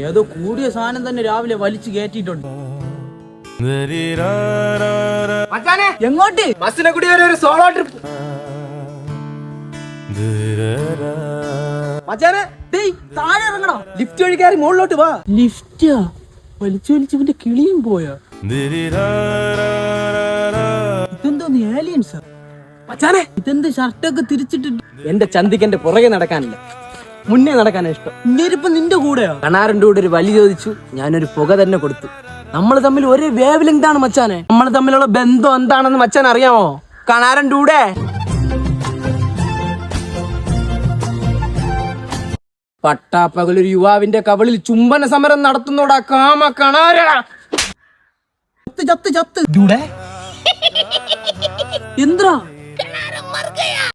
ഏതോ കൂടിയ സാധനം തന്നെ രാവിലെ വലിച്ചു കയറ്റിയിട്ടുണ്ട്. എങ്ങോട്ട്? ബസ്സിനെ കൂടി ഒരു സോളോ ട്രിപ്പ്. മച്ചാനെ താഴെ ഇറങ്ങണോ? ലിഫ്റ്റ് വഴി കയറി മുകളിലോട്ട് വാ. ലിഫ്റ്റാ? വലിച്ചു വലിച്ചവന്റെ കിളിയും പോയാ? ഇതെന്തോന്ന് ഏലിയൻസാ? മച്ചാനെ ഇതെന്ത് ഷർട്ടൊക്കെ തിരിച്ചിട്ടിട്ട്? എന്റെ ചന്തിക്കന്റെ പുറകെ നടക്കാനില്ല, മുന്നേ നടക്കാനാ ഇഷ്ടം. ഇപ്പൊ നിന്റെ കൂടെയാ? കണാറിന്റെ കൂടെ ഒരു വലി ചോദിച്ചു, ഞാനൊരു പുക തന്നെ കൊടുത്തു. നമ്മൾ തമ്മിൽ ഒരേ വേവ് ലെങ്ത് ആണ് മച്ചാനെ. നമ്മൾ തമ്മിലുള്ള ബന്ധം എന്താണെന്ന് മച്ചാൻ അറിയാമോ? കണാറിന്റെ കൂടെ പട്ടാപ്പകലൊരു യുവാവിന്റെ കവളിൽ ചുംബന സമരം നടത്തുന്നോടാ കാമ കണാര. ചത്ത് ചത്ത് ചത്ത്. എന്തിനാ?